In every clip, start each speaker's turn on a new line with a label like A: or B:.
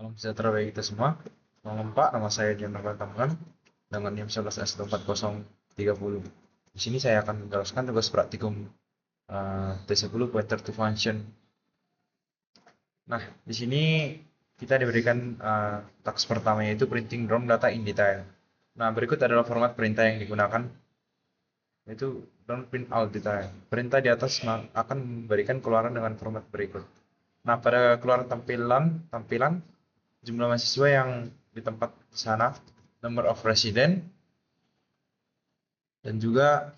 A: Salam sejahtera bagi kita semua. Selamat Pak, nama saya Dian Tamran dengan NIM 11S44030. Di sini saya akan menjelaskan tugas praktikum T10 Pointer to Function. Nah, di sini kita diberikan task pertama yaitu printing DOM data in detail. Nah, berikut adalah format perintah yang digunakan yaitu don't print out detail. Perintah di atas akan memberikan keluaran dengan format berikut. Nah, pada keluaran tampilan jumlah mahasiswa yang di tempat di sana, number of resident, dan juga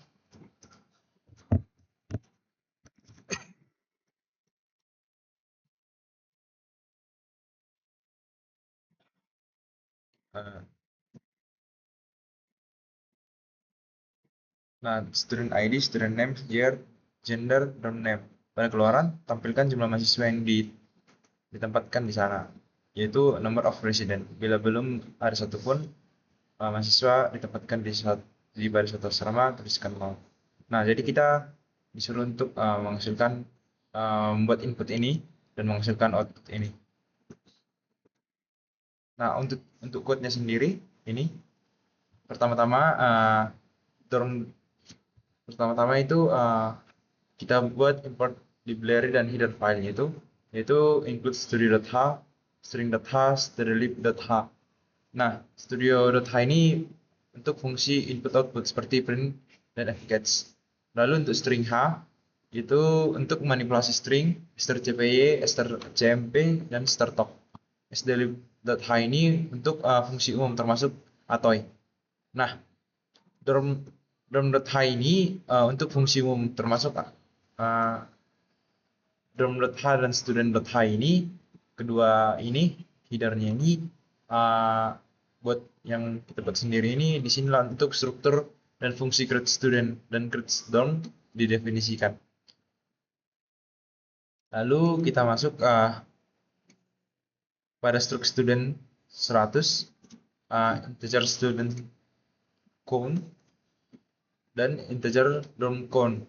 A: uh, nah student ID, student name, year, gender, dorm name. Pada keluaran, tampilkan jumlah mahasiswa yang ditempatkan di sana, yaitu number of resident. Bila belum ada satupun mahasiswa ditempatkan di baris atau asrama, tuliskan 0. Nah, jadi kita disuruh untuk menghasilkan membuat input ini dan menghasilkan output ini. Nah, untuk code-nya sendiri ini pertama-tama dorm pertama-tama itu kita buat import library dan header file yaitu include studio.h, string.h, stdlib.h. Nah, studio.h ini untuk fungsi input output seperti print dan fgetch. Lalu untuk string h itu untuk manipulasi string, strcpy, strcmp, dan strtalk. sdlib.h ini untuk fungsi umum termasuk atoy. Nah, dorm.h ini untuk fungsi umum termasuk dorm.h dan student.h ini kedua ini headernya ini buat yang kita buat sendiri ini di sinilah untuk struktur dan fungsi create student dan create dorm didefinisikan. Lalu kita masuk pada struktur student 100 integer student count dan integer dorm count.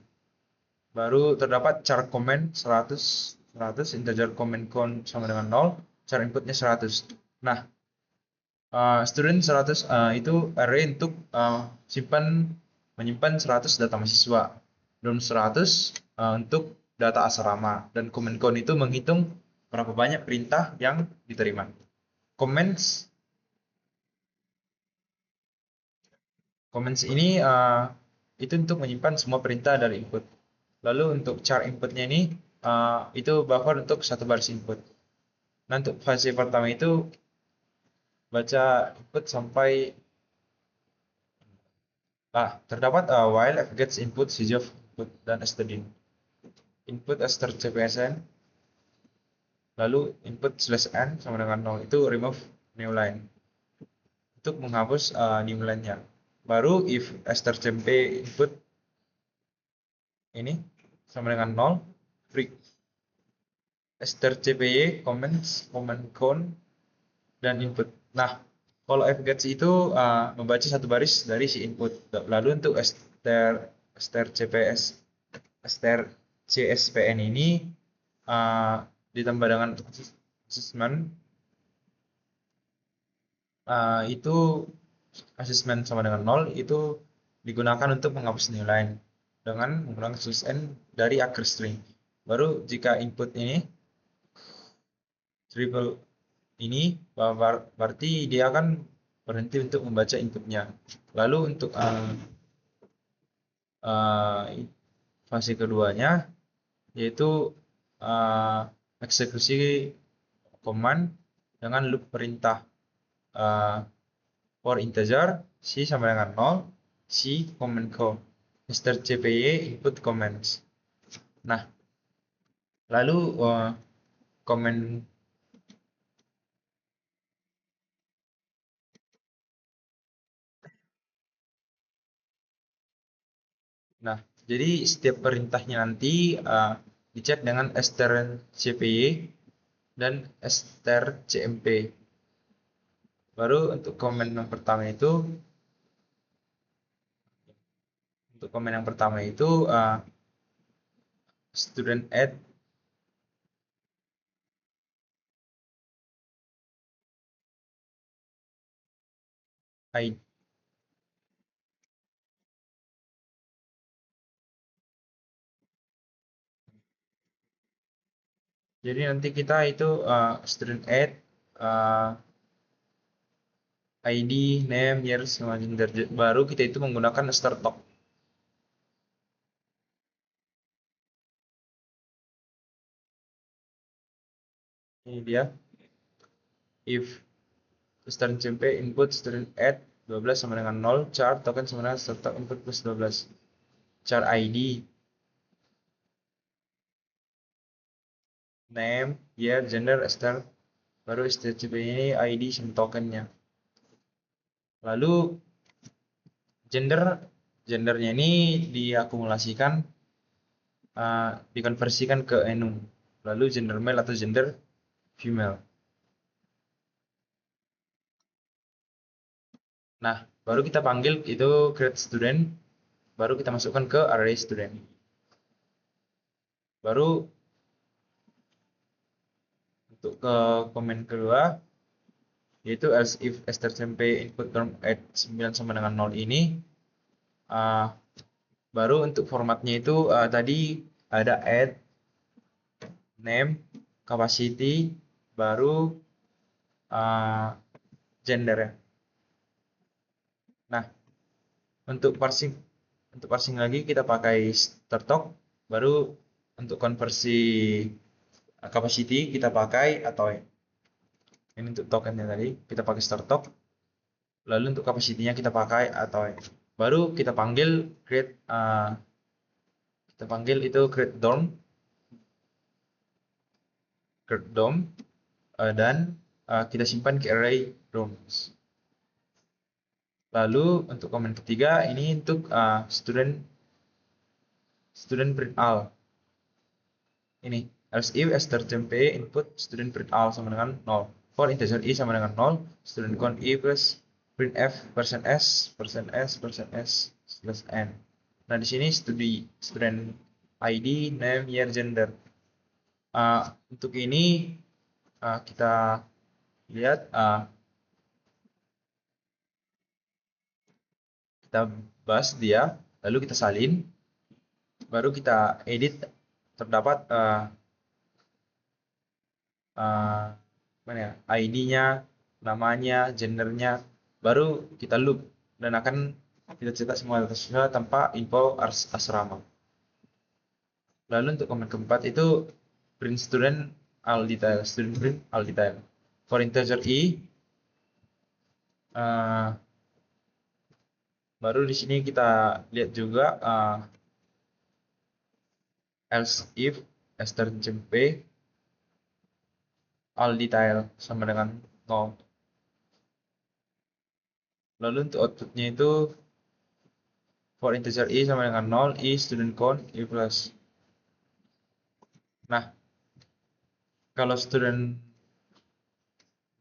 A: Baru terdapat char comment 100 integer comment count sama dengan 0, char inputnya 100. Nah, student 100 itu array untuk menyimpan 100 data mahasiswa. Dorm 100 untuk data asrama, dan comment count itu menghitung berapa banyak perintah yang diterima. Comments ini itu untuk menyimpan semua perintah dari input. Lalu untuk char inputnya ini itu buffer untuk satu baris input. Nah, untuk fase pertama itu baca input sampai terdapat while fgets input, cjov input, dan stdin. Input strcpsn, lalu input /n sama dengan 0 itu remove new line untuk menghapus new line-nya. Baru if strcmp input ini sama dengan 0, free strcpy comments, comment count, dan input. Nah, kalau fgets itu membaca satu baris dari si input. Lalu untuk strcspn ini ditambah dengan assessment itu assessment sama dengan 0 itu digunakan untuk menghapus new line dengan menggunakan /n dari akar string. Baru jika input ini triple ini berarti dia akan berhenti untuk membaca inputnya. Lalu untuk fase keduanya yaitu eksekusi command dengan loop perintah for integer c sama dengan 0, c comment count, strcpy input comments. Nah, lalu comment Nah, jadi setiap perintahnya nanti dicek dengan strcpy dan strcmp. Baru untuk komen yang pertama itu student add ID. Jadi nanti kita itu student add ID, name, year, sama gender. Baru kita itu menggunakan start talk. Ini dia. If student CMP input student add 12 sama dengan 0, char token sama dengan start talk input plus 12. Char ID, name, year, gender, start. Baru STCP ini ID sama tokennya. Lalu gendernya ini diakumulasikan, dikonversikan ke enum. Lalu gender male atau gender female. Nah, baru kita panggil itu create student, baru kita masukkan ke array student. Baru untuk ke komen kedua, yaitu else if strcmp input term add 9 sama dengan 0 ini, baru untuk formatnya itu tadi ada add, name, capacity, baru gender ya. Nah, untuk parsing lagi kita pakai start talk, baru untuk konversi capacity kita pakai atau ini untuk tokennya tadi kita pakai start talk, lalu untuk capacity-nya kita pakai atau baru kita panggil create itu create DOM dan kita simpan ke array DOMs. Lalu untuk komen ketiga ini untuk student print all. Ini else if strcmp input student print all sama dengan 0. For integer i sama dengan 0, student count i plus printf %s plus n. Nah, di sini student id, name, year, gender. Untuk ini kita lihat, kita bahas dia, lalu kita salin, baru kita edit. Terdapat mana ya, ID-nya, namanya, gendernya, baru kita loop dan akan kita cetak semua data tanpa info asrama. Lalu untuk komen keempat itu print student all detail, student print all detail. For integer i, baru di sini kita lihat juga else if strcmp all detail sama dengan 0. Lalu untuk outputnya itu for integer i sama dengan 0, i student count i plus. Nah, kalau student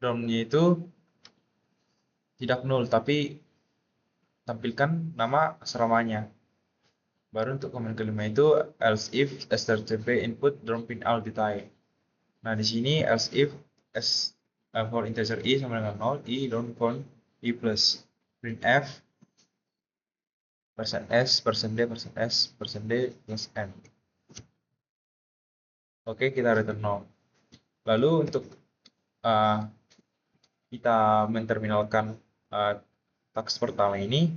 A: DOM-nya itu tidak null, tapi tampilkan nama asramanya. Baru untuk komen kelima itu else if strcmp input DOM print all detail. Nah, di sini else if for integer i sama dengan 0, i DOM count i plus. Printf %s, %d, %s, %d plus n. Oke, kita return 0. Lalu untuk kita menterminalkan taks pertama ini,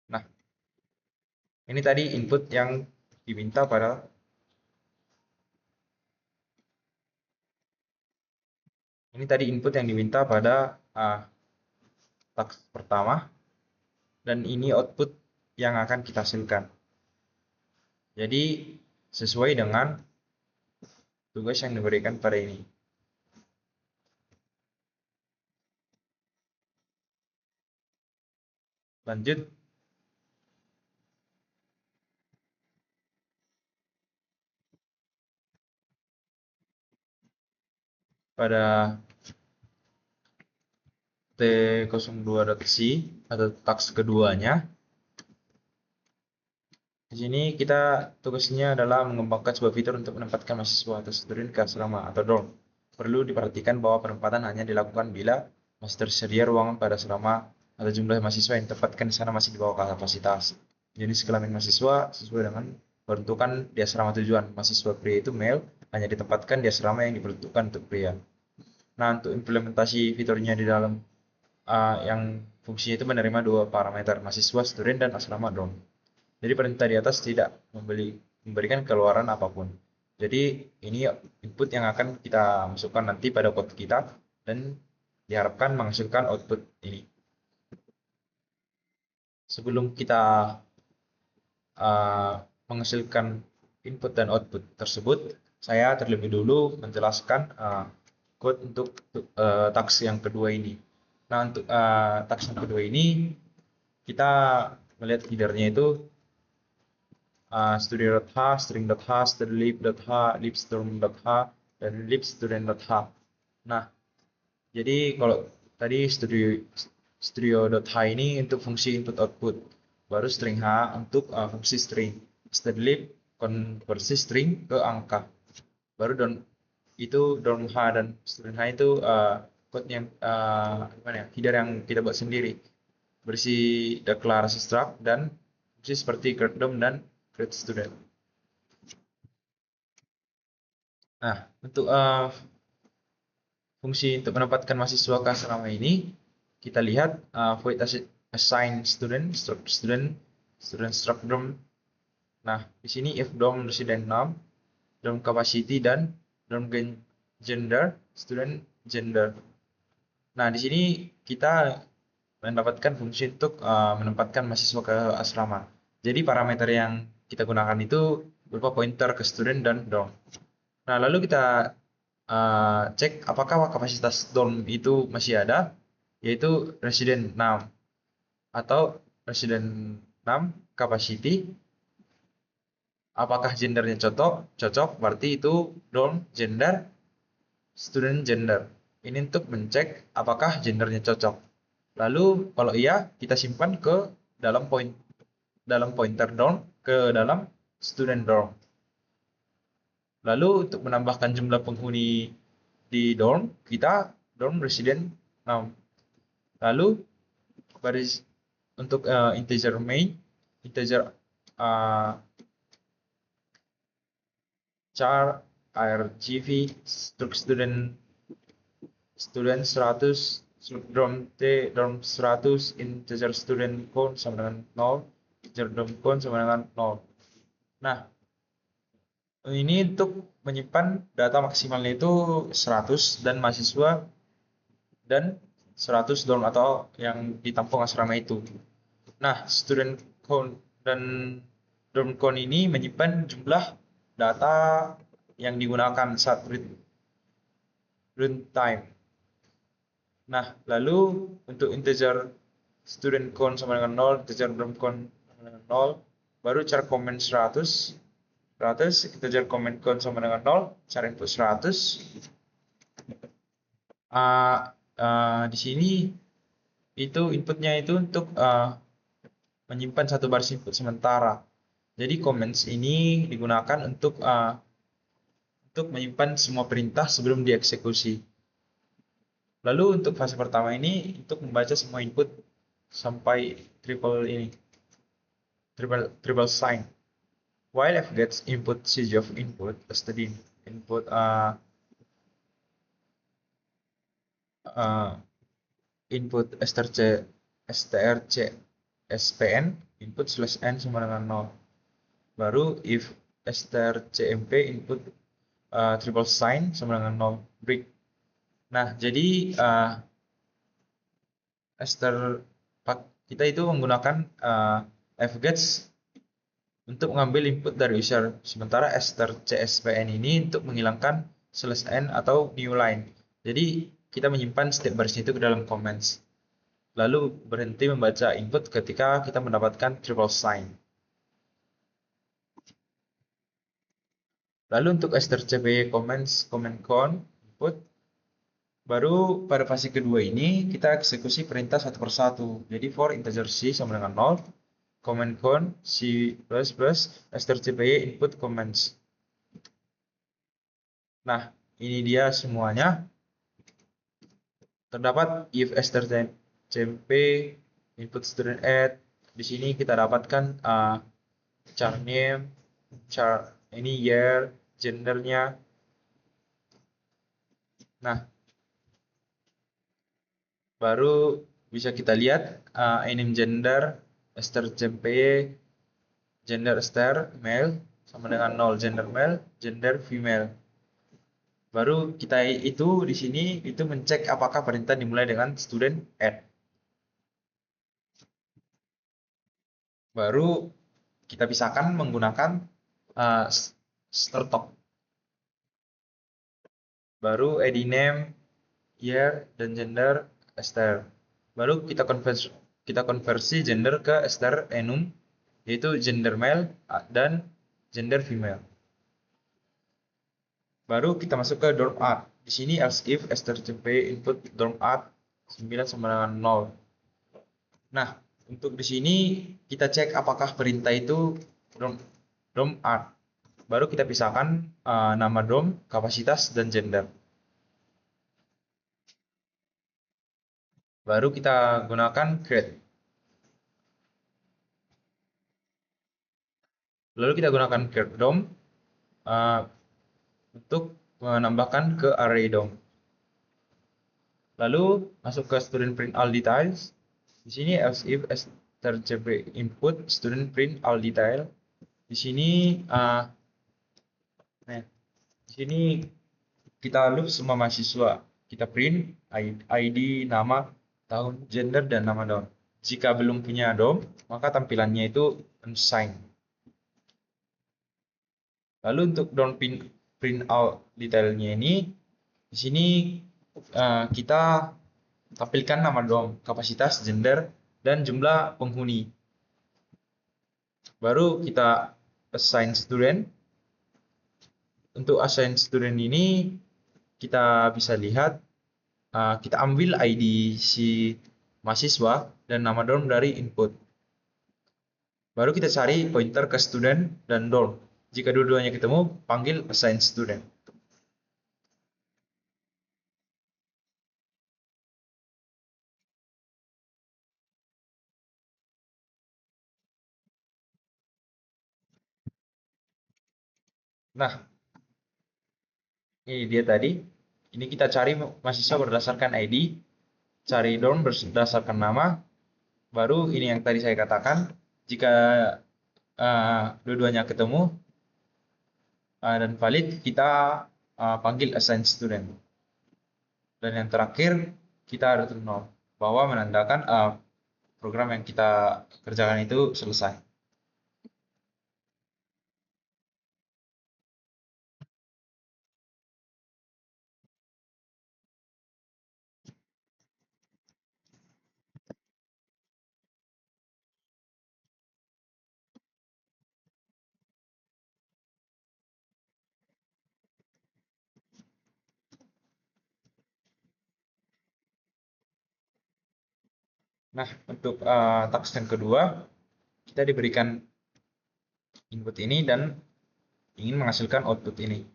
A: nah ini tadi input yang diminta pada taks pertama, dan ini output yang akan kita hasilkan. Jadi sesuai dengan tugas yang diberikan pada ini. Lanjut pada T02.c atau task keduanya. Di sini kita tugasnya adalah mengembangkan sebuah fitur untuk menempatkan mahasiswa atau student ke asrama atau dorm. Perlu diperhatikan bahwa penempatan hanya dilakukan bila masih tersedia ruangan pada asrama atau jumlah mahasiswa yang ditempatkan di sana masih di bawah kapasitas. Jenis kelamin mahasiswa sesuai dengan peruntukan di asrama tujuan. Mahasiswa pria itu male hanya ditempatkan di asrama yang diperuntukkan untuk pria. Nah, untuk implementasi fiturnya di dalam yang fungsinya itu menerima dua parameter, mahasiswa student dan asrama dorm. Jadi perintah di atas tidak memberikan keluaran apapun. Jadi ini input yang akan kita masukkan nanti pada code kita dan diharapkan menghasilkan output ini. Sebelum kita menghasilkan input dan output tersebut, saya terlebih dulu menjelaskan code untuk task yang kedua ini. Nah, untuk task yang kedua ini kita melihat headernya itu studio.h, string.h, studlib.h, libstorm.h, dan libstudent.h. Nah, jadi kalau tadi studio.h ini untuk fungsi input output, baru string h untuk fungsi string, studlib konversi string ke angka, baru itu dorm h dan student h itu code yang header yang kita buat sendiri, berisi deklarasi struct dan fungsi seperti create_dom dan create student. Nah, untuk fungsi untuk menempatkan mahasiswa ke asrama ini, kita lihat void assign student struct dorm. Nah, di sini if dorm resident name, dorm capacity, dan dorm gender, student gender. Nah, di sini kita mendapatkan fungsi untuk menempatkan mahasiswa ke asrama. Jadi parameter yang kita gunakan itu berupa pointer ke student dan dorm. Nah, lalu kita cek apakah kapasitas dorm itu masih ada, yaitu resident 6 atau resident 6 capacity. Apakah gendernya cocok, berarti itu dorm gender, student gender. Ini untuk mencek apakah gendernya cocok. Lalu kalau iya, kita simpan ke dalam pointer dorm ke dalam student dorm. Lalu untuk menambahkan jumlah penghuni di dorm, kita dorm resident 6. Lalu baris untuk integer main, integer char argv struct student 100 dorm t dorm 100 integer student count sama dengan 0, integer dorm count sama dengan 0. Nah, ini untuk menyimpan data maksimalnya itu 100 dan mahasiswa dan 100 dorm atau yang ditampung asrama itu. Nah, student count dan dorm count ini menyimpan jumlah data yang digunakan saat runtime. Nah, lalu untuk integer student count sama dengan 0, integer dorm count sama dengan 0, baru cara comment 100, integer comment count sama dengan 0, cara input 100. Di sini itu inputnya itu untuk menyimpan satu baris input sementara. Jadi comments ini digunakan untuk menyimpan semua perintah sebelum dieksekusi. Lalu untuk fase pertama ini untuk membaca semua input sampai triple sign. While f gets input size of input, study input input strc spn input /n sama dengan 0. Baru if strcmp input triple sign sama dengan 0 break. Nah, jadi kita itu menggunakan fgets untuk mengambil input dari user, sementara strcspn ini untuk menghilangkan /n atau new line. Jadi kita menyimpan setiap baris itu ke dalam comments, lalu berhenti membaca input ketika kita mendapatkan triple sign. Lalu untuk strcp comments comment count input, Baru pada fase kedua ini kita eksekusi perintah satu persatu. Jadi for integer c sama dengan 0, command con c plus plus strcpy input commands. Nah, ini dia semuanya. Terdapat if strcmp input student add. Di sini kita dapatkan char name, char ini year, gendernya. Nah, baru bisa kita lihat enum gender strcmp gender star male sama dengan 0 gender male, gender female. Baru kita itu di sini itu mencek apakah perintah dimulai dengan student add. Baru kita pisahkan menggunakan startup. Baru id name, year, dan gender star. Baru kita konversi gender ke star enum, yaitu gender male dan gender female. Baru kita masuk ke dorm art. Di sini else if strcmp input dorm art 9 sama dengan 0. Nah, untuk di sini kita cek apakah perintah itu dorm art. Baru kita pisahkan nama dorm, kapasitas, dan gender. Baru kita gunakan create. Lalu kita gunakan create dorm untuk menambahkan ke array dorm. Lalu masuk ke student print all details. Di sini else if strcmp input student print all detail. Di sini kita loop semua mahasiswa. Kita print ID, nama, tahun, gender, dan nama DOM. Jika belum punya DOM, maka tampilannya itu unsigned. Lalu untuk DOM print out detailnya ini, di sini kita tampilkan nama DOM, kapasitas, gender, dan jumlah penghuni. Baru kita assign student. Untuk assign student ini kita bisa lihat kita ambil ID si mahasiswa dan nama dorm dari input. Baru kita cari pointer ke student dan dorm. Jika dua-duanya ketemu, panggil assign student. Nah, ini dia tadi. Ini kita cari mahasiswa berdasarkan ID, cari dorm berdasarkan nama. Baru ini yang tadi saya katakan, jika dua-duanya ketemu dan valid, kita panggil assign student. Dan yang terakhir, kita return null, bahwa menandakan program yang kita kerjakan itu selesai. Nah, untuk task yang kedua, kita diberikan input ini dan ingin menghasilkan output ini.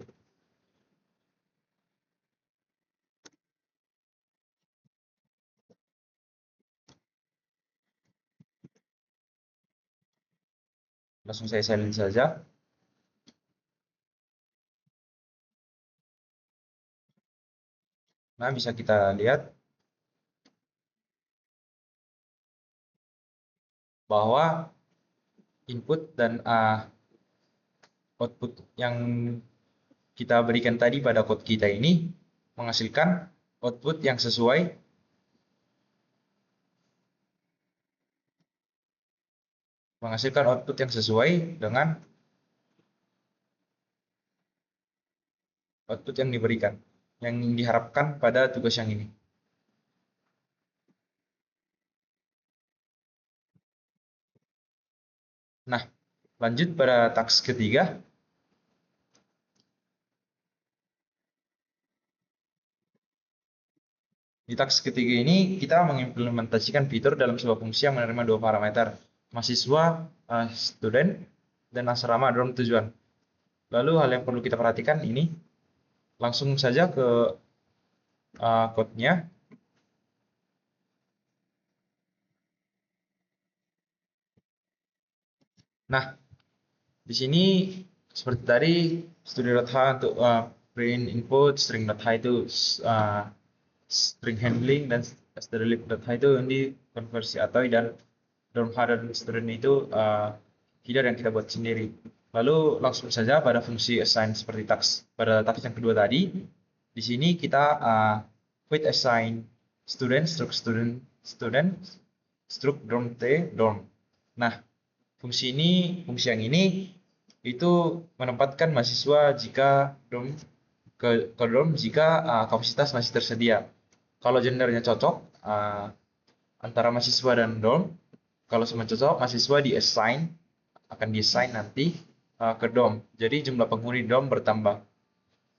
A: Langsung saya salin saja. Nah, bisa kita lihat bahwa input dan output yang kita berikan tadi pada code kita ini menghasilkan output yang sesuai dengan output yang diberikan, yang diharapkan pada tugas yang ini. Nah, lanjut pada task ketiga. Di taks ketiga ini kita mengimplementasikan fitur dalam sebuah fungsi yang menerima dua parameter, mahasiswa, student, dan asrama dorm tujuan. Lalu hal yang perlu kita perhatikan ini, langsung saja ke code-nya. Nah, di sini seperti tadi string.h untuk print input, string.h itu string handling, dan string.h itu ini konversi atau dan dorm.h dan student itu header yang kita buat sendiri. Lalu langsung saja pada fungsi assign seperti pada taks yang kedua tadi. Di sini kita void assign student struct dorm t dorm. Nah, fungsi yang ini itu menempatkan mahasiswa jika ke dorm jika kapasitas masih tersedia. Kalau gendernya cocok antara mahasiswa dan dorm, kalau semua cocok, mahasiswa akan di-assign nanti ke dorm. Jadi jumlah penghuni dorm bertambah.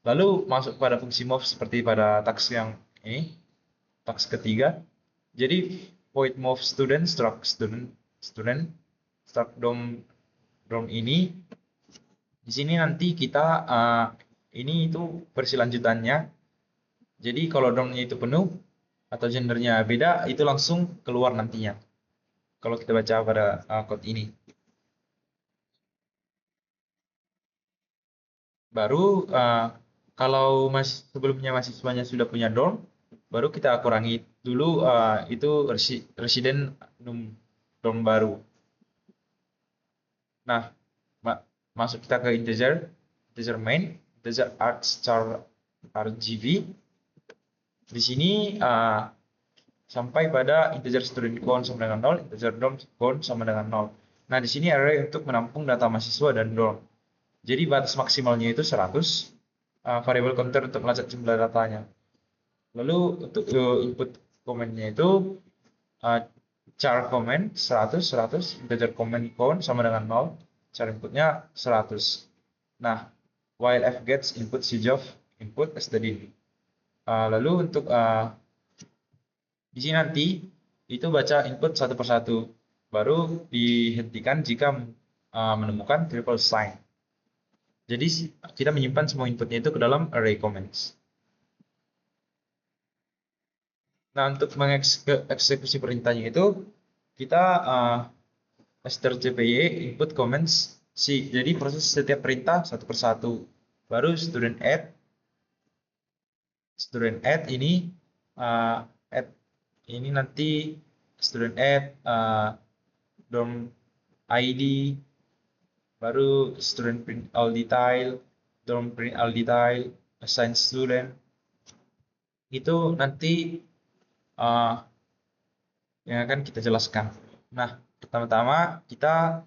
A: Lalu masuk pada fungsi move seperti pada taks yang ini, taks ketiga. Jadi void move student struct dorm ini. Di sini nanti kita ini itu versi lanjutannya. Jadi kalau dormnya itu penuh atau gendernya beda, itu langsung keluar nantinya. Kalau kita baca pada code ini. Baru kalau sebelumnya mahasiswanya sudah punya dorm, baru kita kurangi dulu itu resident dorm baru. Nah, masuk kita ke integer main, integer args char RGB. Di sini sampai pada integer student count sama dengan 0, integer dorm count sama dengan 0. Nah, di sini array untuk menampung data mahasiswa dan dorm. Jadi batas maksimalnya itu 100, variable counter untuk melacak jumlah datanya. Lalu untuk input komennya itu char comment 100, integer comment count sama dengan 0, char inputnya 100. Nah, while f gets input of input as tadi. Lalu untuk di sini nanti itu baca input satu persatu, baru dihentikan jika menemukan triple sign. Jadi kita menyimpan semua inputnya itu ke dalam array comments. Nah, untuk mengeksekusi perintahnya itu kita strcpy input comments jadi proses setiap perintah satu persatu. Baru student add ini nanti student add dorm id, baru student print all detail, dorm print all detail, assign student. Itu nanti yang akan kita jelaskan. Nah, pertama-tama kita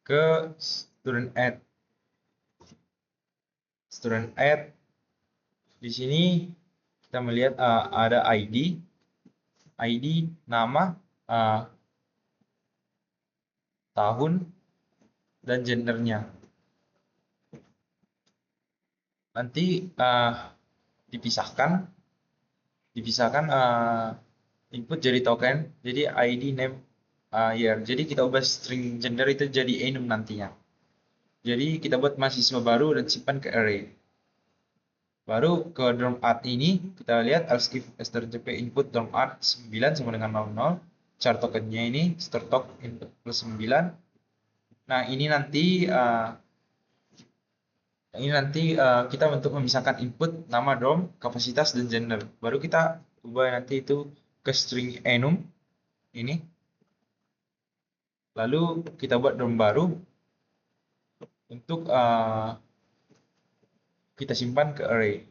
A: ke student add. Di sini kita melihat ada ID, nama, tahun, dan gendernya. Nanti dipisahkan input jadi token, jadi ID, name, year. Jadi kita ubah string gender itu jadi enum nantinya. Jadi kita buat mahasiswa baru dan simpan ke array. Baru ke dorm art ini kita lihat else if strcp input dorm art 9 sama dengan 00. Char tokennya ini store token input plus 9. Nah, ini nanti kita untuk memisahkan input nama dorm, kapasitas, dan gender. Baru kita ubah nanti itu ke string enum ini. Lalu kita buat dorm baru untuk kita simpan ke array.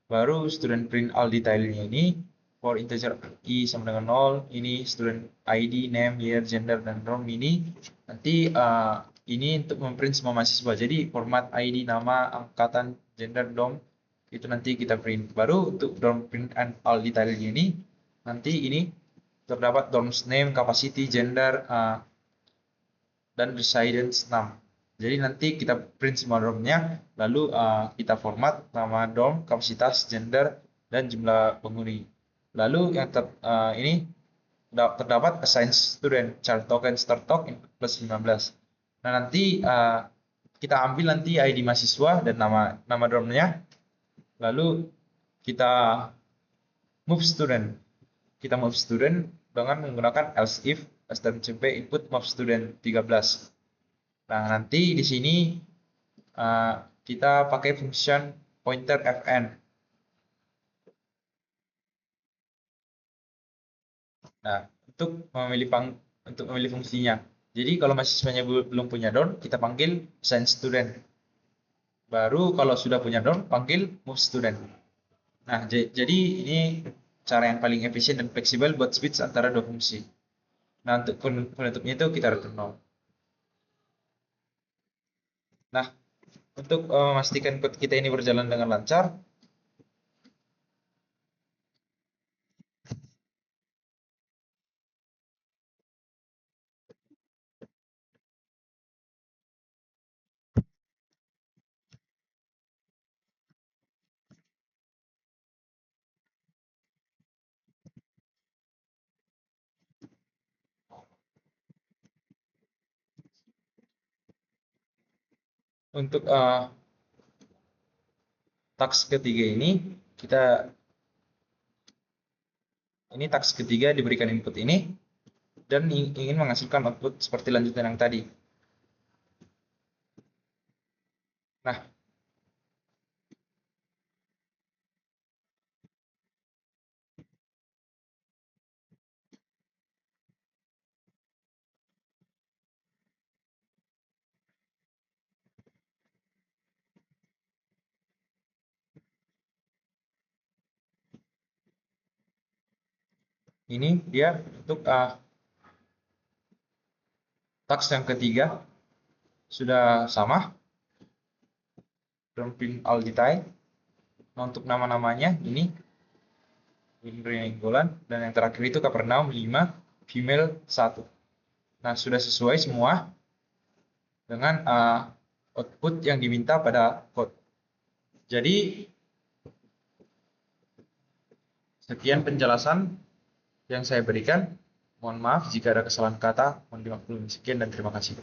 A: Baru student print all detailnya ini for integer i sama dengan 0, ini student id, name, year, gender, dan dorm ini nanti ini untuk memprint semua mahasiswa. Jadi format id, nama, angkatan, gender, dorm itu nanti kita print. Baru untuk dorm print and all detailnya ini nanti ini terdapat dorm's name, capacity, gender, dan residence name. Jadi nanti kita print semua dormnya, lalu kita format nama dorm, kapasitas, gender, dan jumlah penghuni. Lalu yang ini terdapat assign student child token start token plus 15. Nah, nanti kita ambil nanti ID mahasiswa dan nama dormnya. Lalu kita move student. Kita move student dengan menggunakan else if stmcp input move student 13. Nah, nanti di sini kita pakai function pointer fn. Nah, untuk memilih fungsinya. Jadi kalau mahasiswanya belum punya dorm, kita panggil assign student. Baru kalau sudah punya dorm, panggil move student. Nah, jadi ini cara yang paling efisien dan fleksibel buat switch antara dua fungsi. Nah, untuk penutupnya itu kita return null. Nah, untuk memastikan code kita ini berjalan dengan lancar, untuk task ketiga task ketiga diberikan input ini dan ingin menghasilkan output seperti lanjutan yang tadi. Nah, ini dia untuk task yang ketiga sudah sama, print all detail. Nah, untuk nama-namanya ini Golan, dan yang terakhir itu Kapernaum 5, female 1. Nah, sudah sesuai semua dengan output yang diminta pada code. Jadi, sekian penjelasan yang saya berikan. Mohon maaf jika ada kesalahan kata. Mohon dimaklumi. Sekian dan terima kasih.